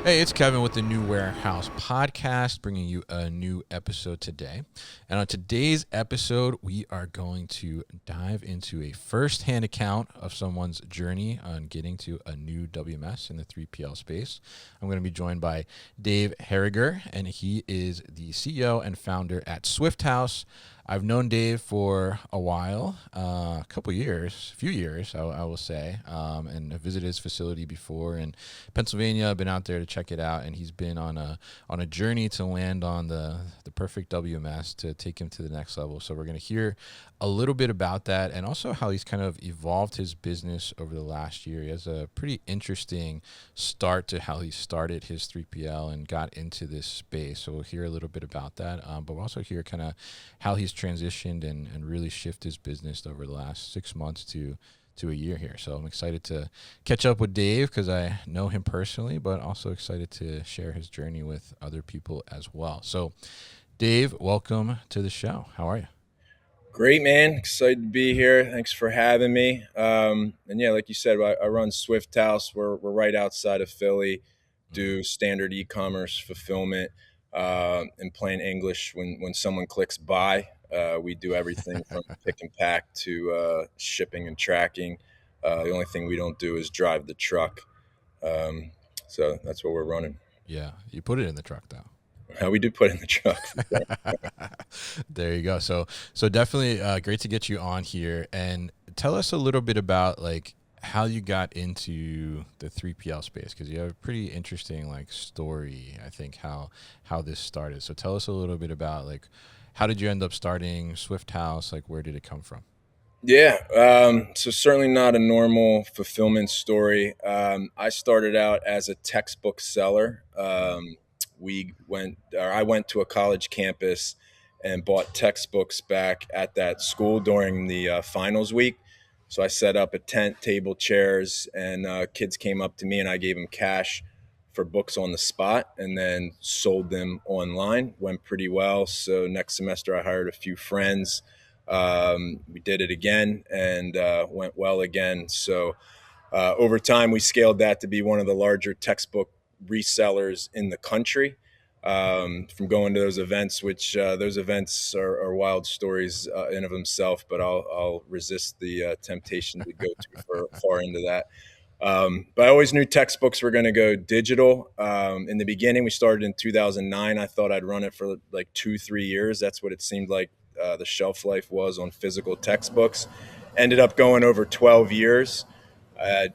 Hey, it's Kevin with the New Warehouse podcast, bringing you a new episode today. And on today's episode, we are going to dive into a first-hand account of someone's journey on getting to a new WMS in the 3PL space. I'm going to be joined by Dave Harriger, and he is the CEO and founder at Swifthouse. I've known Dave for a while, a few years, I will say, and I've visited his facility before in Pennsylvania. I've been out there to check it out, and he's been on a journey to land on the perfect WMS to take him to the next level. So we're going to hear a little bit about that, and also how he's kind of evolved his business over the last year. He has a pretty interesting start to how he started his 3PL and got into this space. So we'll hear a little bit about that, but we'll also hear kind of how he's transitioned and really shift his business over the last 6 months to a year here. So I'm excited to catch up with Dave because I know him personally, but also excited to share his journey with other people as well. So Dave, welcome to the show. How are you? Great, man. Excited to be here. Thanks for having me. And yeah, like you said, I run Swifthouse. We're right outside of Philly, do standard e-commerce fulfillment. In plain English, when someone clicks buy, we do everything from pick and pack to shipping and tracking. The only thing we don't do is drive the truck. So that's what we're running. Yeah, you put it in the truck though. We do put it in the truck. There you go. So definitely great to get you on here, and tell us a little bit about like how you got into the 3PL space, because you have a pretty interesting like story, I think, how this started. So tell us a little bit about like how did you end up starting Swifthouse? Like where did it come from? Yeah, so certainly not a normal fulfillment story. I started out as a textbook seller. I went to a college campus and bought textbooks back at that school during the finals week. So I set up a tent, table, chairs, and kids came up to me and I gave them cash for books on the spot and then sold them online. Went pretty well. So next semester I hired a few friends. We did it again and went well again. So over time, we scaled that to be one of the larger textbook resellers in the country. From going to those events, which those events are wild stories in of themselves, but I'll resist the temptation to go too far into that. But I always knew textbooks were going to go digital. In the beginning, we started in 2009. I thought I'd run it for like 2-3 years. That's what it seemed like the shelf life was on physical textbooks. Ended up going over 12 years.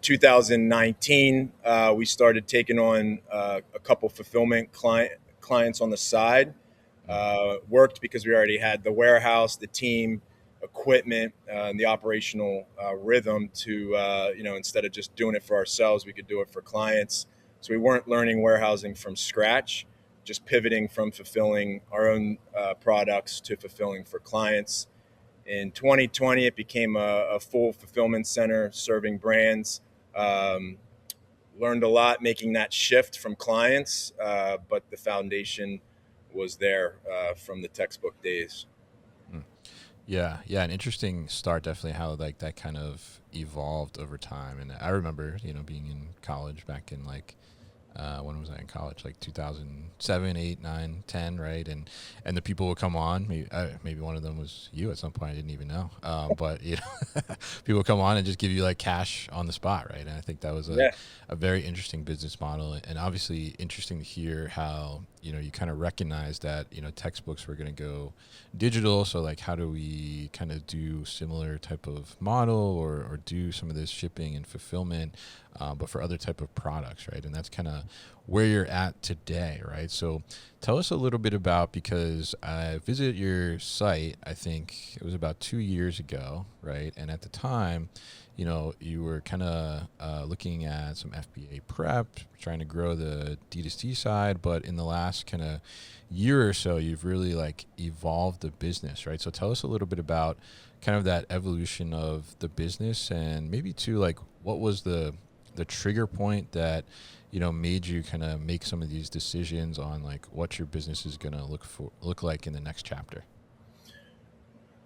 2019, we started taking on a couple fulfillment clients on the side. Worked because we already had the warehouse, the team, equipment, and the operational rhythm to, instead of just doing it for ourselves, we could do it for clients. So we weren't learning warehousing from scratch, just pivoting from fulfilling our own products to fulfilling for clients. In 2020, it became a full fulfillment center serving brands. Learned a lot making that shift from clients, but the foundation was there from the textbook days. Yeah, an interesting start. Definitely how like that kind of evolved over time. And I remember, being in college back in like when was I in college? Like 2007, 8, 9, 10, right? And the people would come on. Maybe one of them was you at some point. I didn't even know. But people would come on and just give you like cash on the spot, right? And I think that was a very interesting business model, and obviously interesting to hear how you kind of recognize that textbooks were going to go digital. So like, how do we kind of do similar type of model or do some of this shipping and fulfillment, but for other type of products, right? And that's kind of where you're at today, right? So tell us a little bit about, because I visited your site, I think it was about 2 years ago, right? And at the time, you were kind of looking at some FBA prep, trying to grow the D2C side, but in the last kind of year or so, you've really like evolved the business, right? So tell us a little bit about kind of that evolution of the business, and maybe too, like what was the trigger point that made you kind of make some of these decisions on like what your business is going to look like in the next chapter.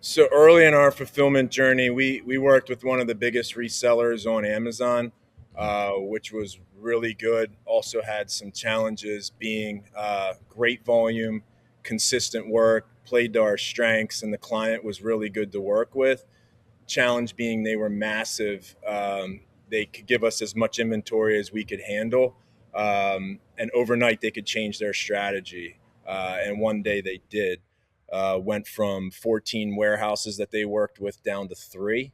So early in our fulfillment journey, we worked with one of the biggest resellers on Amazon. Mm. which was really good. Also had some challenges being great volume, consistent work, played to our strengths, and the client was really good to work with. Challenge being they were massive. They could give us as much inventory as we could handle. And overnight, they could change their strategy. And one day they did. Went from 14 warehouses that they worked with down to three.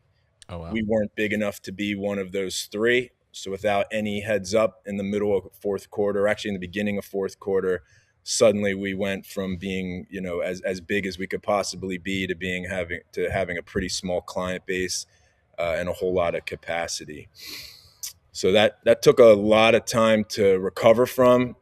Oh wow. We weren't big enough to be one of those three. So without any heads up in the middle of fourth quarter, actually in the beginning of fourth quarter, suddenly we went from being, as big as we could possibly be to having a pretty small client base and a whole lot of capacity. So that took a lot of time to recover from.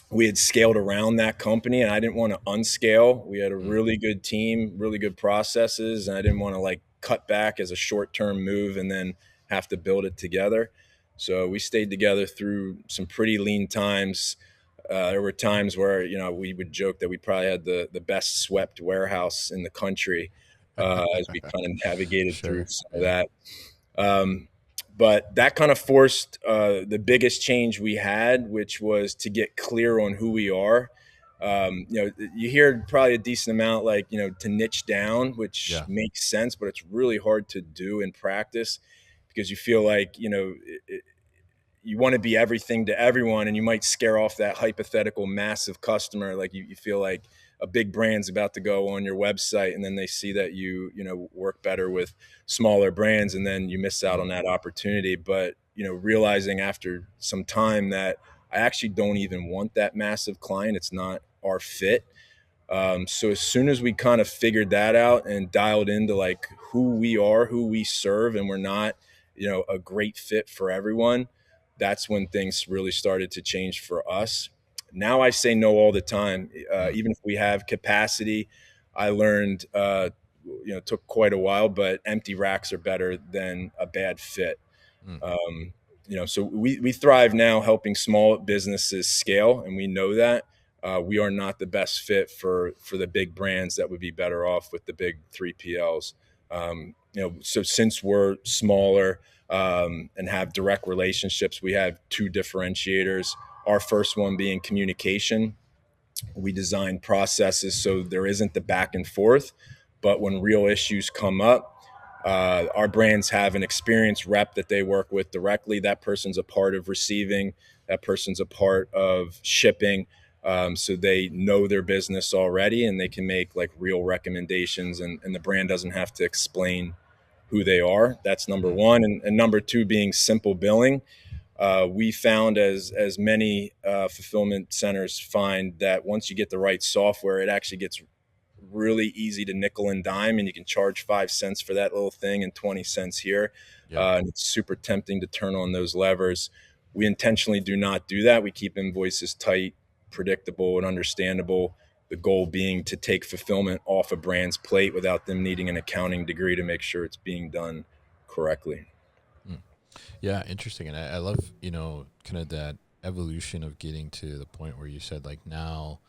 We had scaled around that company and I didn't want to unscale. We had a Mm. really good team, really good processes, and I didn't want to like cut back as a short-term move and then have to build it together. So we stayed together through some pretty lean times. There were times where we would joke that we probably had the best swept warehouse in the country as we kind of navigated through Sure. some of Yeah. that. Um, but that kind of forced the biggest change we had, which was to get clear on who we are. You hear probably a decent amount like, to niche down, which Yeah. makes sense, but it's really hard to do in practice because you feel like, you want to be everything to everyone and you might scare off that hypothetical massive customer. Like you feel like a big brand's about to go on your website and then they see that you work better with smaller brands and then you miss out Mm. on that opportunity. But realizing after some time that I actually don't even want that massive client, it's not our fit. So as soon as we kind of figured that out and dialed into like who we are, who we serve, and we're not, a great fit for everyone, that's when things really started to change for us. Now I say no all the time, Mm. even if we have capacity. I learned, took quite a while, but empty racks are better than a bad fit. Mm. Um, so we thrive now helping small businesses scale, and we know that we are not the best fit for the big brands that would be better off with the big 3PLs. So since we're smaller and have direct relationships, we have two differentiators. Our first one being communication. We design processes so there isn't the back and forth, but when real issues come up, our brands have an experienced rep that they work with directly. That person's a part of receiving, that person's a part of shipping. So they know their business already and they can make like real recommendations, and the brand doesn't have to explain who they are. That's number Mm. one. And number two being simple billing. We found as many fulfillment centers find that once you get the right software, it actually gets really easy to nickel and dime, and you can charge 5 cents for that little thing and 20 cents here. Yeah. And it's super tempting to turn on those levers. We intentionally do not do that. We keep invoices tight, predictable, and understandable. The goal being to take fulfillment off a brand's plate without them needing an accounting degree to make sure it's being done correctly. Mm. Yeah, interesting. And I love, kind of that evolution of getting to the point where you said like now,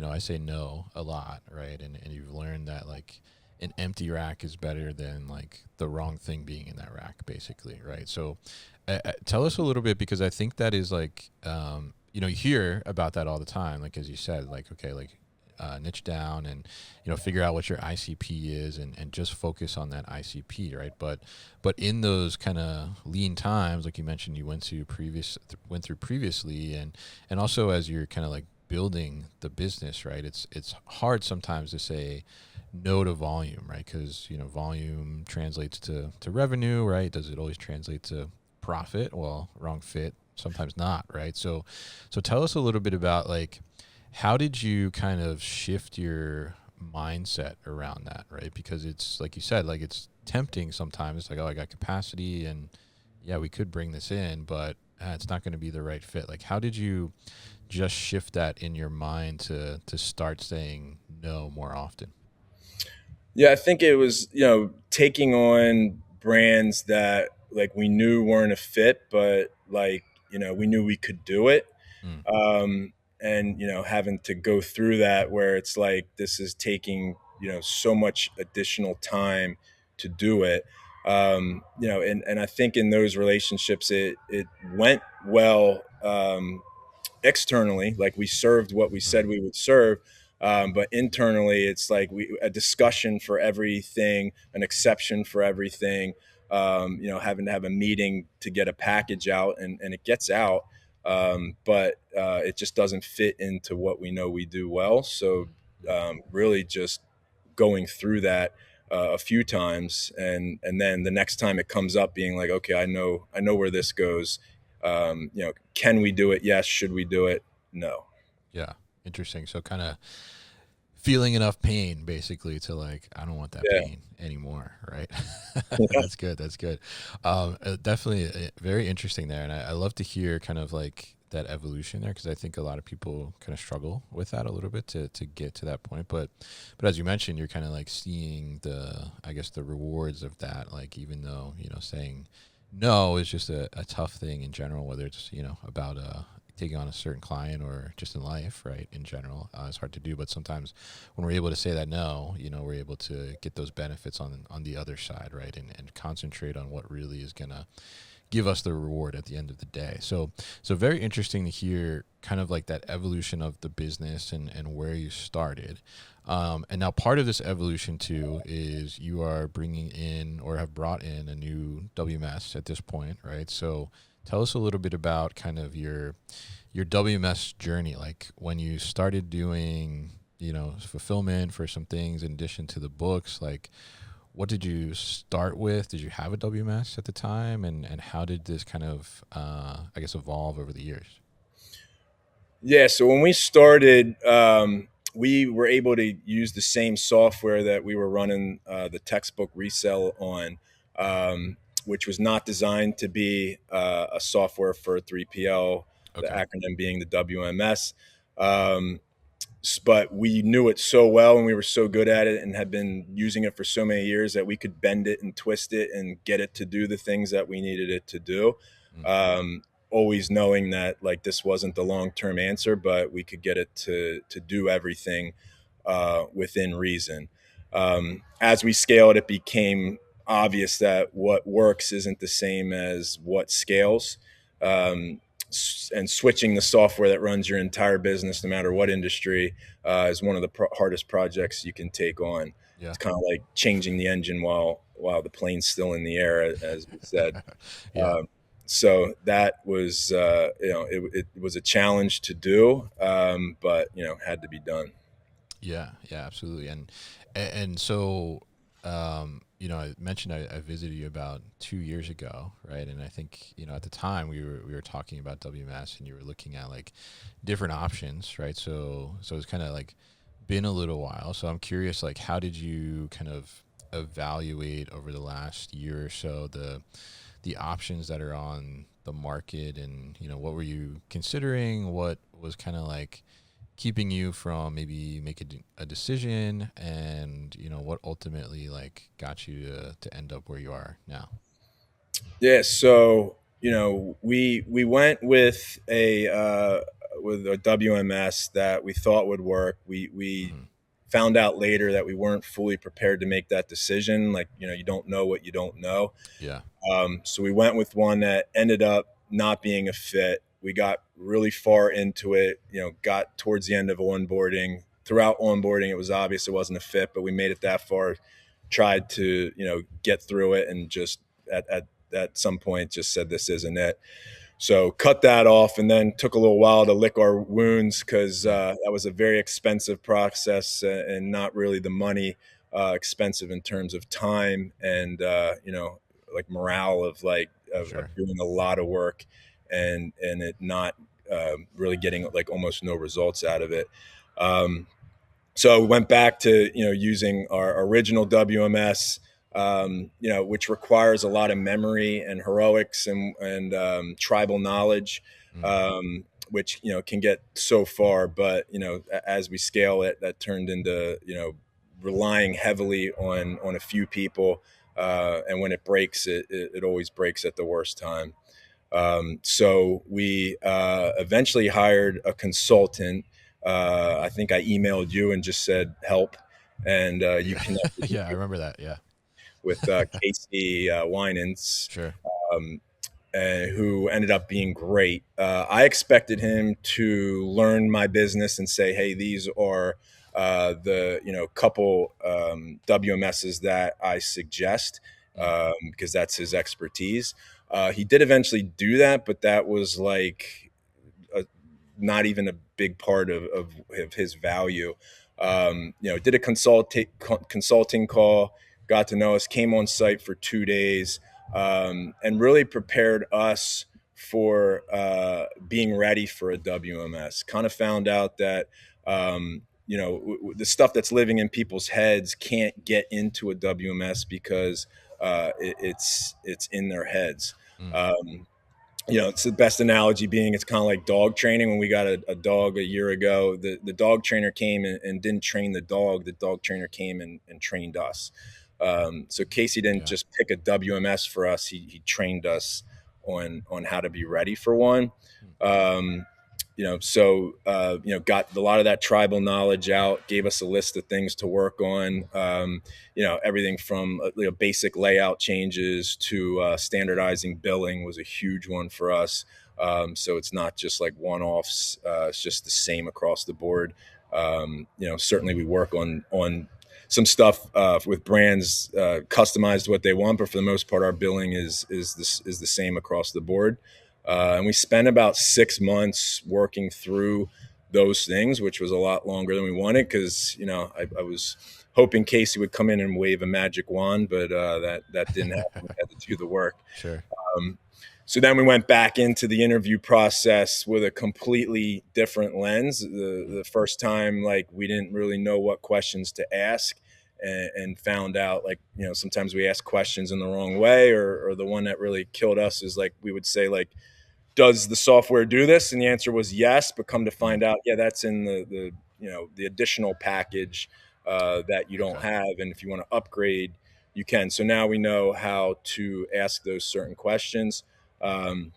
I say no a lot, right? And you've learned that like an empty rack is better than like the wrong thing being in that rack, basically, right? So tell us a little bit, because I think that is like, you hear about that all the time. Like, as you said, like, okay, like, niche down and figure out what your ICP is, and just focus on that ICP, right? But in those kind of lean times, like you mentioned, you went through previously, and also as you're kind of like building the business, right? It's hard sometimes to say no to volume, right? Because volume translates to revenue, right? Does it always translate to profit? Well, wrong fit, sometimes not, right? So tell us a little bit about like how did you kind of shift your mindset around that, right? Because it's like you said, like it's tempting sometimes. It's like, oh, I got capacity, and yeah, we could bring this in, but it's not going to be the right fit. Like, how did you just shift that in your mind to start saying no more often? Yeah, I think it was, taking on brands that like we knew weren't a fit, but like, we knew we could do it. Mm. Um, and, having to go through that where it's like, this is taking, so much additional time to do it. And I think in those relationships, it went well. Externally, like we served what we said Mm, we would serve, but internally it's like a discussion for everything, an exception for everything. Having to have a meeting to get a package out, and it gets out, but it just doesn't fit into what we know we do well. So really just going through that a few times, and then the next time it comes up, being like, okay, I know where this goes. Can we do it? Yes. Should we do it? No. yeah, interesting. So kind of feeling enough pain basically to like, I don't want that Yeah. pain anymore, right? Yeah. That's good. That's good. Definitely very interesting there, and I love to hear kind of like that evolution there, because I think a lot of people kind of struggle with that a little bit to get to that point. But as you mentioned, you're kind of like seeing the, I guess, the rewards of that. Like, even though, saying no is just a tough thing in general, whether it's, about taking on a certain client or just in life, right? In general, it's hard to do. But sometimes when we're able to say that no, we're able to get those benefits on the other side, right? And concentrate on what really is gonna give us the reward at the end of the day. So very interesting to hear kind of like that evolution of the business and where you started. And now part of this evolution too is you are bringing in, or have brought in, a new WMS at this point, right? So tell us a little bit about kind of your WMS journey, like when you started doing, fulfillment for some things in addition to the books. Like, what did you start with? Did you have a WMS at the time, and how did this kind of, I guess, evolve over the years? Yeah. So when we started, we were able to use the same software that we were running the textbook resell on, which was not designed to be a software for 3PL, the Okay. acronym being the WMS. Um, but we knew it so well, and we were so good at it and had been using it for so many years that we could bend it and twist it and get it to do the things that we needed it to do. Mm, Um, Always knowing that like this wasn't the long-term answer, but we could get it to do everything within reason. As we scaled, it became obvious that what works isn't the same as what scales. Um, and switching the software that runs your entire business, no matter what industry, is one of the hardest projects you can take on. yeah. It's kind of like changing the engine while the plane's still in the air, as we said. Yeah. Um, so that was, it was a challenge to do, but had to be done. Yeah, yeah, absolutely. And so, I mentioned I visited you about 2 years ago, right? And I think, at the time we were talking about WMS, and you were looking at like different options, right? So it's kind of like been a little while. So I'm curious, like, how did you kind of evaluate over the last year or so the options that are on the market, and what were you considering? What was kind of like keeping you from maybe making a decision, and what ultimately like got you to end up where you are now? Yeah, so we went with a WMS that we thought would work. We Hmm. found out later that we weren't fully prepared to make that decision. Like you don't know what you don't know. Yeah. So we went with one that ended up not being a fit. We got really far into it. Got towards the end of onboarding. Throughout onboarding, it was obvious it wasn't a fit, but we made it that far. Tried to get through it, and just at some point just said this isn't it. So cut that off, and then took a little while to lick our wounds, because Mm. that was a very expensive process, and not really the money. Expensive in terms of time and like morale of Sure. doing a lot of work, and it not really getting like almost no results out of it. Um, so we went back to using our original WMS, which requires a lot of memory and heroics and tribal knowledge, Mm. which can get so far. But as we scale it, that turned into relying heavily on a few people, and when it breaks, it always breaks at the worst time. So we eventually hired a consultant. I think I emailed you and just said help, and you Yeah. connected Yeah, I me remember that. Yeah. with Casey Winans, Sure. um, who ended up being great. I expected him to learn my business and say, "Hey, these are the couple WMSs that I suggest," Mm. because that's his expertise. He did eventually do that, but that was like not even a big part of his value. Did a consulting call, got to know us, came on site for 2 days, and really prepared us for being ready for a WMS. Kind of found out that the stuff that's living in people's heads can't get into a WMS because it's in their heads. Mm. It's the best analogy being it's kind of like dog training. When we got a dog a year ago, the dog trainer came and didn't train the dog. The dog trainer came and trained us. So Casey didn't Yeah. just pick a WMS for us. He trained us on how to be ready for one. Um, got a lot of that tribal knowledge out, gave us a list of things to work on. Everything from basic layout changes to standardizing billing was a huge one for us. So it's not just like one-offs; it's just the same across the board. Certainly we work on some stuff with brands customized to what they want, but for the most part, our billing is the same across the board. And we spent about 6 months working through those things, which was a lot longer than we wanted because I was hoping Casey would come in and wave a magic wand, but that didn't happen. We had to do the work. Sure. Um, so then we went back into the interview process with a completely different lens. The first time, like, we didn't really know what questions to ask, and found out, like, sometimes we ask questions in the wrong way, or the one that really killed us is, like, we would say, like, does the software do this? And the answer was yes, but come to Mm. find out, yeah, that's in the additional package that you don't Okay. have. And if you want to upgrade, you can. So now we know how to ask those certain questions. Um,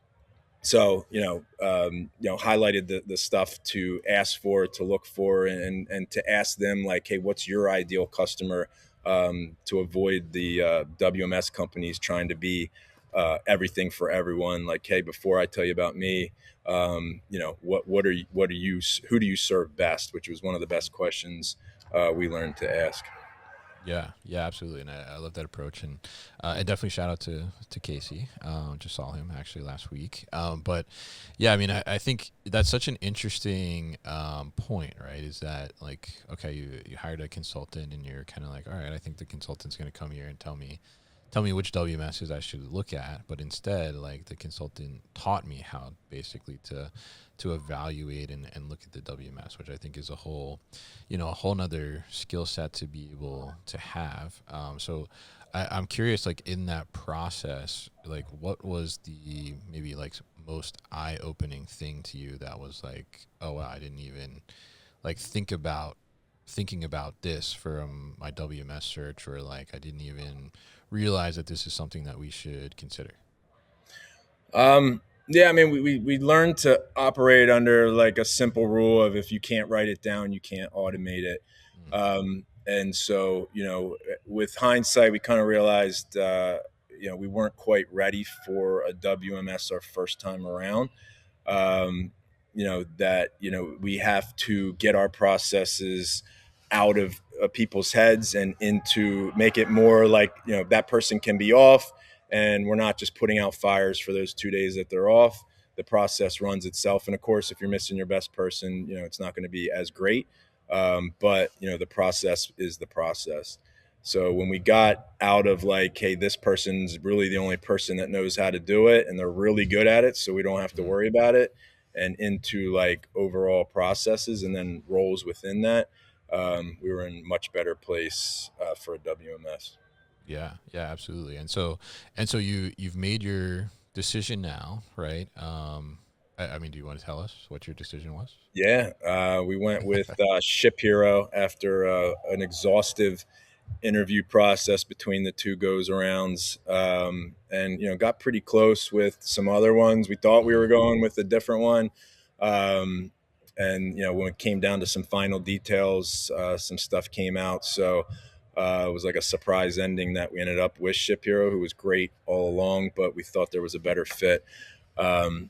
highlighted the stuff to ask for, to look for, and to ask them, like, hey, what's your ideal customer, to avoid the WMS companies trying to be everything for everyone. Like, hey, before I tell you about me, what are you, who do you serve best? Which was one of the best questions we learned to ask. Yeah, yeah, absolutely, and I love that approach, and definitely shout out to Casey. Just saw him actually last week, but yeah, I mean, I think that's such an interesting point, right? Is that, like, okay, you hired a consultant, and you're kind of like, all right, I think the consultant's going to come here and tell me which WMSs I should look at, but instead, like, the consultant taught me how basically to evaluate and look at the WMS, which I think is a whole nother skill set to be able to have. So I'm curious, like, in that process, like, what was the maybe like most eye opening thing to you that was like, oh wow, I didn't even like thinking about this from my WMS search, or like I didn't even realize that this is something that we should consider. Yeah, I mean, we learned to operate under, like, a simple rule of, if you can't write it down, you can't automate it. Mm. And so, with hindsight, we kind of realized, we weren't quite ready for a WMS our first time around. That, we have to get our processes out of people's heads and into, make it more like, that person can be off, and we're not just putting out fires for those 2 days that they're off. The process runs itself. And of course, if you're missing your best person, it's not going to be as great. But the process is the process. So when we got out of, like, hey, this person's really the only person that knows how to do it, and they're really good at it, so we don't have to Mm. worry about it, and into, like, overall processes and then roles within that, we were in a much better place for a WMS. Yeah, yeah, absolutely. And so you've made your decision now, right? I mean, do you want to tell us what your decision was? Yeah, we went with Ship Hero after an exhaustive interview process between the two goes arounds, and got pretty close with some other ones. We thought we were Mm. going with a different one, and when it came down to some final details, some stuff came out. So It was like a surprise ending that we ended up with Ship Hero, who was great all along, but we thought there was a better fit. We're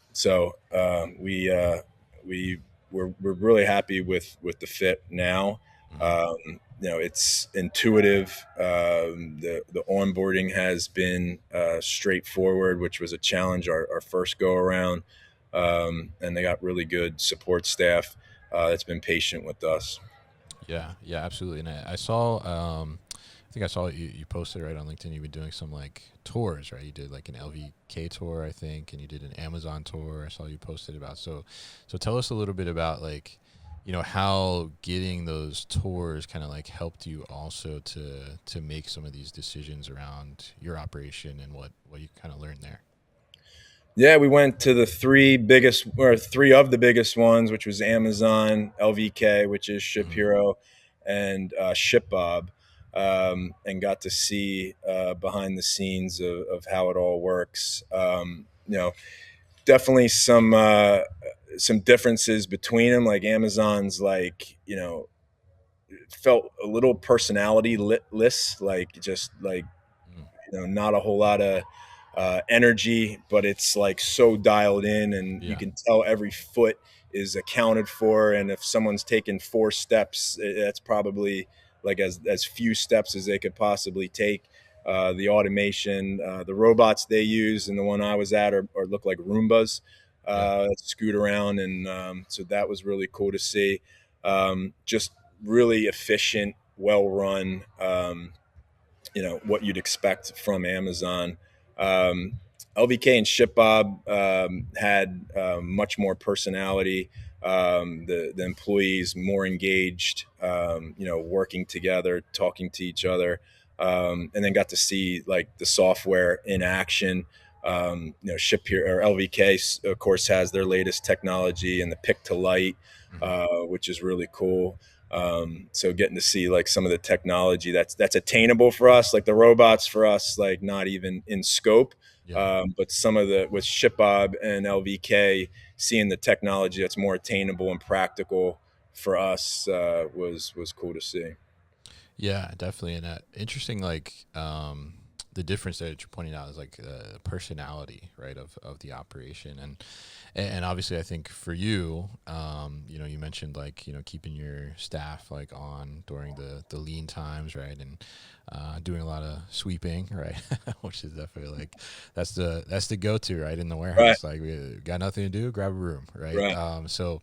really happy with the fit now. Hmm. It's intuitive. The onboarding has been straightforward, which was a challenge our first go around. And they got really good support staff that's been patient with us. Yeah, yeah, absolutely. And I saw, I think I saw you posted right on LinkedIn. You've been doing some like tours, right? You did like an LVK tour, I think, and you did an Amazon tour. I saw you posted about. So tell us a little bit about like, how getting those tours kind of like helped you also to make some of these decisions around your operation and what you kind of learned there. Yeah, we went to the three of the biggest ones, which was Amazon, LVK, which is Ship Hmm. Hero, and ShipBob, and got to see behind the scenes of how it all works. Definitely some differences between them. Like Amazon's, like felt a little personality less, like just like Mm. not a whole lot of energy, but it's like so dialed in, and you Yeah. can tell every foot is accounted for. And if someone's taken 4 steps, that's probably like as few steps as they could possibly take. The automation, the robots they use, and the one I was at are look like Roombas, Yeah. scoot around, and so that was really cool to see. Just really efficient, well run. What you'd expect from Amazon. LVK and ShipBob had much more personality. The employees more engaged, working together, talking to each other, and then got to see like the software in action. Ship here or LVK, of course, has their latest technology and the pick to light, Hmm. which is really cool. So getting to see like some of the technology that's attainable for us, like the robots for us, like not even in scope. Yeah. But some of the with ShipBob and LVK, seeing the technology that's more attainable and practical for us was cool to see. Yeah, definitely. And interesting, like the difference that you're pointing out is like personality, right, of the operation, and obviously, I think for you, you mentioned like keeping your staff like on during the lean times, right, and doing a lot of sweeping, right, which is definitely like that's the go to, right, in the Right, warehouse. Like we got nothing to do, grab a room, right. right. So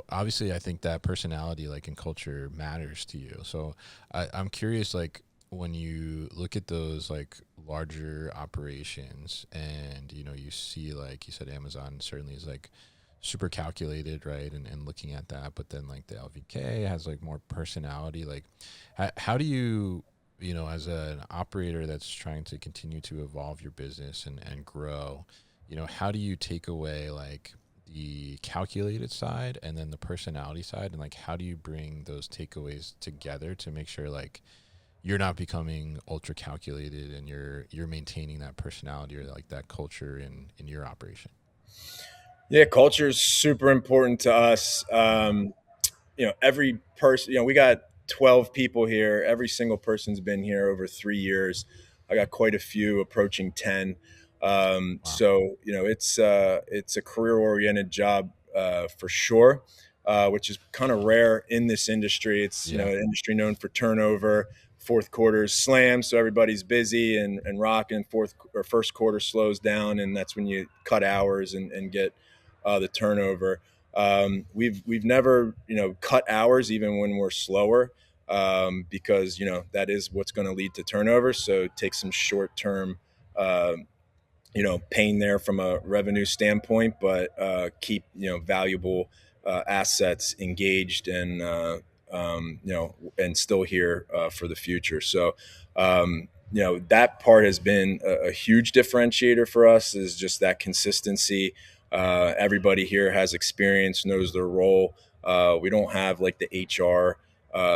obviously, I think that personality, like in culture, matters to you. So I'm curious, like when you look at those like larger operations, and you see, like you said, Amazon certainly is like super calculated, right, and looking at that, but then like the LVK has like more personality. Like how do you as an operator that's trying to continue to evolve your business and grow, how do you take away like the calculated side and then the personality side, and like how do you bring those takeaways together to make sure like you're not becoming ultra calculated and you're maintaining that personality or like that culture in your operation? Yeah, culture is super important to us. Every person, we got 12 people here. Every single person's been here over 3 years. I got quite a few approaching 10. Wow. It's a career oriented job for sure, which is kind of rare in this industry. It's Yeah. an industry known for turnover. Fourth quarter is slammed, so everybody's busy and rocking. Fourth or first quarter slows down, and that's when you cut hours and get the turnover. We've never cut hours even when we're slower, because that is what's going to lead to turnover. So take some short term uh, pain there from a revenue standpoint, but keep valuable assets engaged and and still here for the future. So that part has been a huge differentiator for us, is just that consistency. Everybody here has experience, knows their role. We don't have like the HR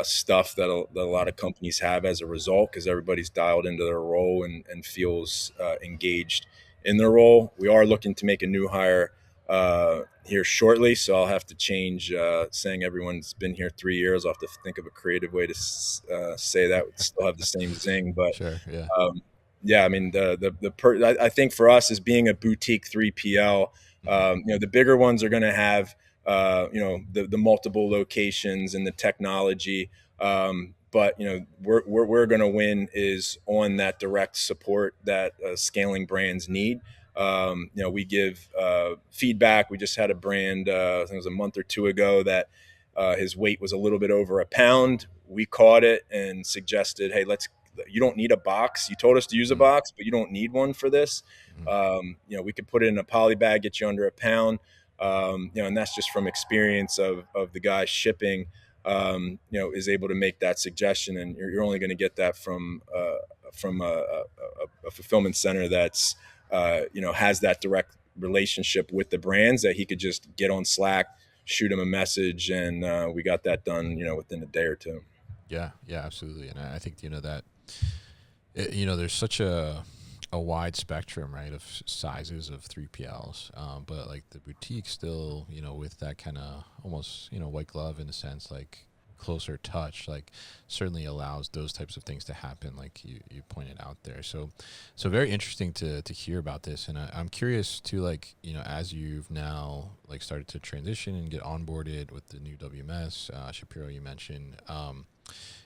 stuff that a lot of companies have as a result, because everybody's dialed into their role and feels engaged in their role. We are looking to make a new hire here shortly. So I'll have to change saying everyone's been here 3 years. I'll have to think of a creative way to say that would still have the same zing. But Sure. Yeah. yeah, I mean, I think for us as being a boutique 3PL, Hmm. the bigger ones are going to have, the multiple locations and the technology. But we're going to win is on that direct support that scaling brands need. We give feedback. We just had a brand, I think it was a month or two ago, that his weight was a little bit over a pound. We caught it and suggested, hey, you don't need a box. You told us to use a Hmm. box, but you don't need one for this. We could put it in a poly bag, get you under a pound. And that's just from experience of the guy shipping, is able to make that suggestion. And you're only going to get that from a fulfillment center that's, has that direct relationship with the brands, that he could just get on Slack, shoot him a message, and we got that done, within a day or two. Yeah. Yeah. Absolutely. And I think that there's such a wide spectrum, right, of sizes of 3PLs, but like the boutique still, with that kind of almost white glove in a sense, like closer touch, like certainly allows those types of things to happen, like you pointed out there. So very interesting to hear about this, and I'm curious too, like as you've now like started to transition and get onboarded with the new WMS Shapiro you mentioned,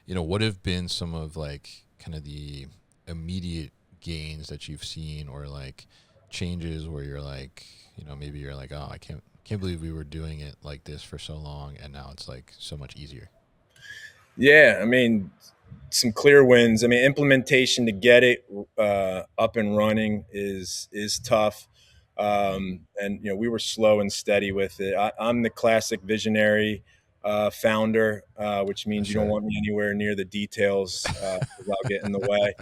what have been some of like kind of the immediate gains that you've seen, or like changes where you're like, maybe you're like, oh, I can't believe we were doing it like this for so long and now it's like so much easier. Yeah, I mean, some clear wins. I mean, implementation to get it up and running is tough, and we were slow and steady with it. I'm the classic visionary founder, which means you don't Sure. want me anywhere near the details, 'cause I'll get in the way.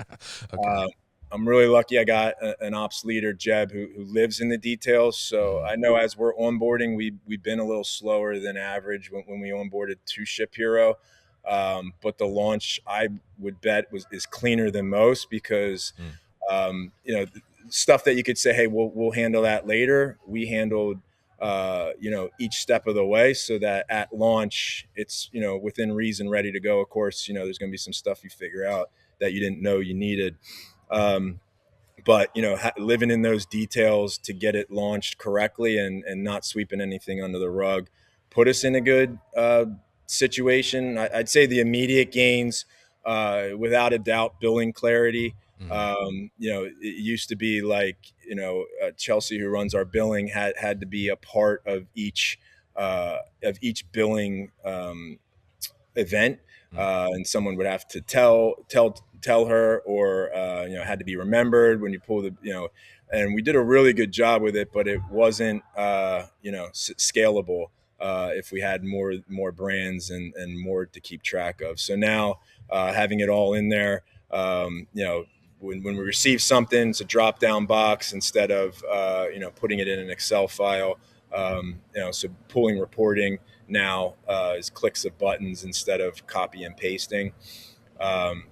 Okay. Uh, I'm really lucky. I got an ops leader, Jeb, who lives in the details. So Hmm. I know as we're onboarding, we've been a little slower than average when we onboarded to Ship Hero. But the launch, I would bet, is cleaner than most, because Mm. stuff that you could say, hey, we'll handle that later. We handled each step of the way, so that at launch it's within reason, ready to go. Of course, there's going to be some stuff you figure out that you didn't know you needed. Um, but living in those details to get it launched correctly, and not sweeping anything under the rug, put us in a good situation. I'd say the immediate gains, without a doubt, billing clarity. Hmm. It used to be like, Chelsea, who runs our billing, had to be a part of each billing event, Mm. and someone would have to tell her, or had to be remembered when you pull the and we did a really good job with it, but it wasn't scalable, if we had more brands and more to keep track of. So now, having it all in there, when we receive something, it's a drop down box instead of putting it in an Excel file. So pulling reporting now is clicks of buttons instead of copy and pasting. Um,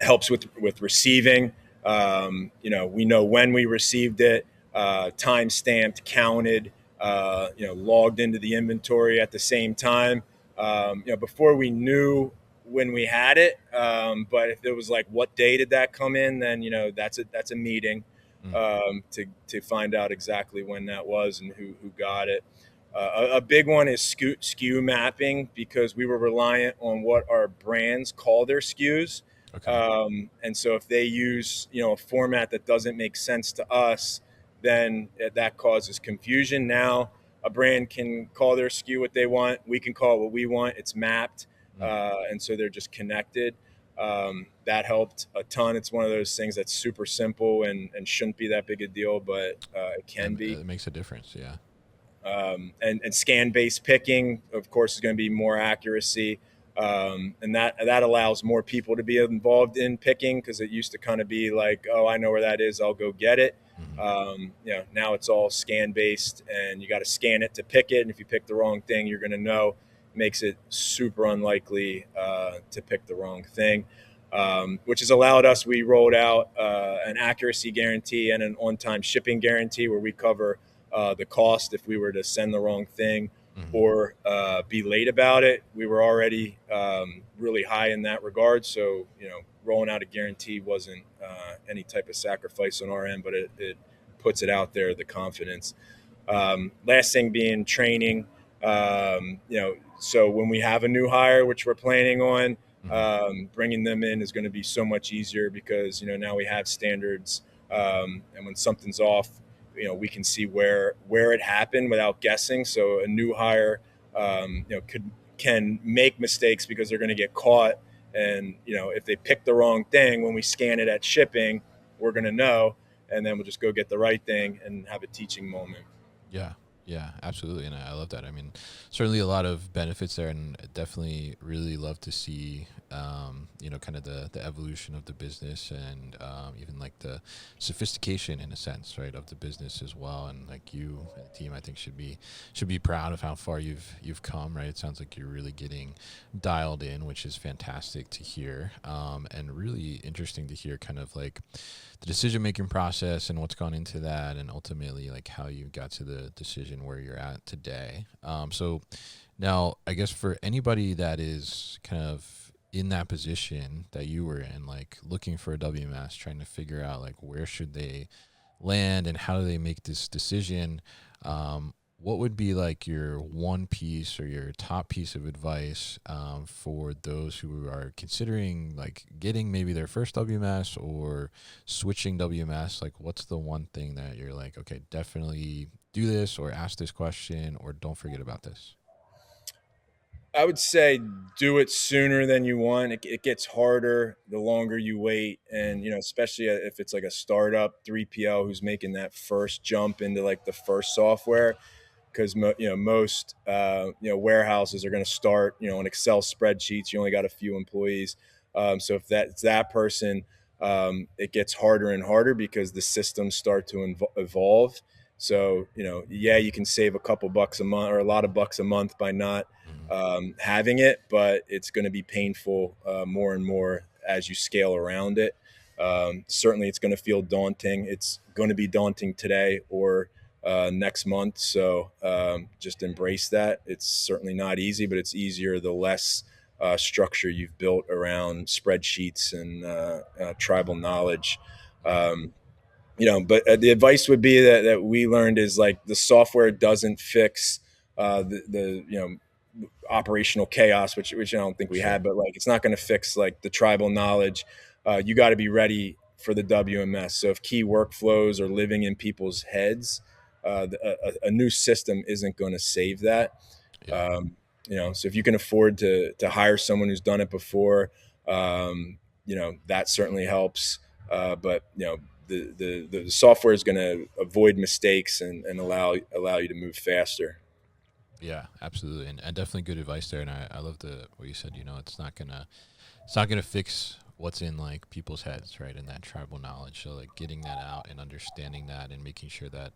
Helps with receiving. We know when we received it, time stamped, counted, logged into the inventory at the same time. Before we knew when we had it, but if it was like, what day did that come in, then that's a meeting, Mm. to find out exactly when that was and who got it. A big one is SKU mapping, because we were reliant on what our brands call their SKUs. Okay. And so if they use, a format that doesn't make sense to us, then that causes confusion. Now a brand can call their SKU what they want. We can call it what we want. It's mapped. Mm. And so they're just connected. That helped a ton. It's one of those things that's super simple and shouldn't be that big a deal, but it can be. It makes a difference. Yeah. And scan-based picking, of course, is going to be more accuracy, and that allows more people to be involved in picking, because it used to kind of be like, oh, I know where that is, I'll go get it. Hmm. Now it's all scan-based, and you got to scan it to pick it, and if you pick the wrong thing, you're going to know. Makes it super unlikely to pick the wrong thing, which has allowed us. We rolled out an accuracy guarantee and an on-time shipping guarantee, where we cover the cost if we were to send the wrong thing Hmm. or be late about it. We were already really high in that regard. So, rolling out a guarantee wasn't any type of sacrifice on our end, but it puts it out there, the confidence. Last thing being training. So when we have a new hire, which we're planning on, Hmm. bringing them in is going to be so much easier because now we have standards, and when something's off, we can see where it happened without guessing. So a new hire, can make mistakes because they're going to get caught, and if they pick the wrong thing when we scan it at shipping, we're going to know, and then we'll just go get the right thing and have a teaching moment. Yeah, yeah, absolutely, and I love that. I mean, certainly a lot of benefits there, and definitely really love to see, kind of the evolution of the business, and even like the sophistication in a sense, right, of the business as well. And like you and the team, I think should be proud of how far you've come, right? It sounds like you're really getting dialed in, which is fantastic to hear, and really interesting to hear, kind of like the decision making process and what's gone into that, and ultimately like how you got to the decision where you're at today. So now, I guess for anybody that is kind of in that position that you were in, like looking for a WMS, trying to figure out like where should they land and how do they make this decision, what would be like your one piece or your top piece of advice for those who are considering like getting maybe their first WMS or switching WMS? Like, what's the one thing that you're like, okay, definitely do this or ask this question or don't forget about this? I would say do it sooner than you want. It gets harder the longer you wait, Mm-hmm. and especially if it's like a startup 3PL who's making that first jump into like the first software, because most warehouses are going to start on Excel spreadsheets. You only got a few employees, so if that's that person, it gets harder and harder because the systems start to evolve. So yeah, you can save a couple bucks a month or a lot of bucks a month by not Mm-hmm. having it, but it's going to be painful more and more as you scale around it. Certainly, it's going to feel daunting. It's going to be daunting today or next month. So just embrace that. It's certainly not easy, but it's easier the less structure you've built around spreadsheets and tribal knowledge. Mm-hmm. Um, but the advice would be that we learned is like the software doesn't fix the operational chaos, which I don't think we Sure. had, but like it's not going to fix like the tribal knowledge. You got to be ready for the WMS. So if key workflows are living in people's heads, a new system isn't going to save that. Yeah. So if you can afford to hire someone who's done it before, that certainly helps. But the software is going to avoid mistakes and allow you to move faster. Yeah, absolutely, and definitely good advice there. And I love the what you said. It's not gonna fix what's in like people's heads, right? And that tribal knowledge. So like getting that out and understanding that and making sure that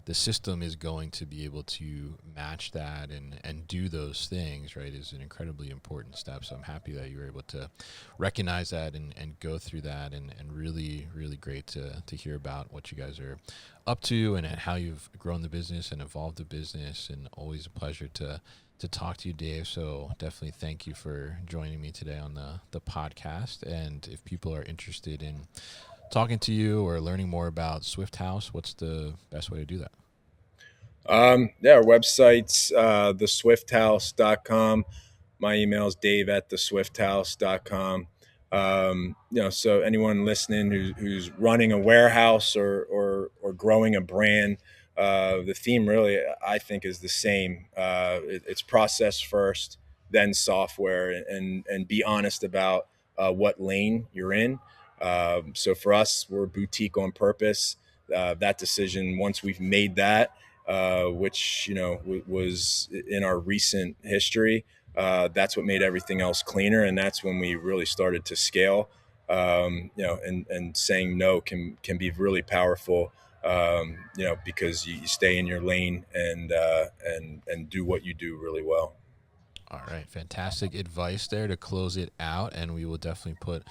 the system is going to be able to match that and do those things, right, is an incredibly important step. So I'm happy that you were able to recognize that and go through that, and really, really great to hear about what you guys are up to and how you've grown the business and evolved the business, and always a pleasure to talk to you, Dave. So definitely thank you for joining me today on the podcast. And if people are interested in talking to you or learning more about Swifthouse, what's the best way to do that? Yeah, our website's theswifthouse.com. My email is dave@theswifthouse.com. So anyone listening who's running a warehouse or growing a brand, the theme really, I think, is the same. It's process first, then software, and be honest about what lane you're in. So for us, we're boutique on purpose. That decision, once we've made that, which was in our recent history, that's what made everything else cleaner, and that's when we really started to scale. And saying no can be really powerful. Because you stay in your lane and do what you do really well. All right, fantastic advice there to close it out, and we will definitely put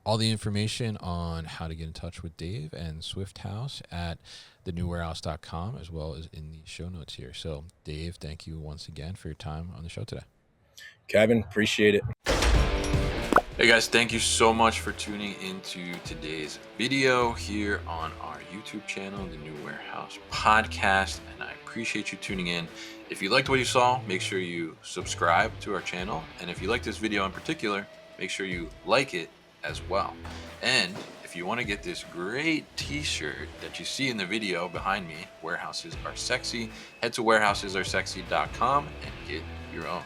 all the information on how to get in touch with Dave and Swifthouse at thenewwarehouse.com, as well as in the show notes here. So, Dave, thank you once again for your time on the show today. Kevin, appreciate it. Hey guys, thank you so much for tuning into today's video here on our YouTube channel, The New Warehouse Podcast, and I appreciate you tuning in. If you liked what you saw, make sure you subscribe to our channel, and if you like this video in particular, make sure you like it as well. And if you want to get this great t-shirt that you see in the video behind me, Warehouses Are Sexy, head to warehousesaresexy.com and get your own.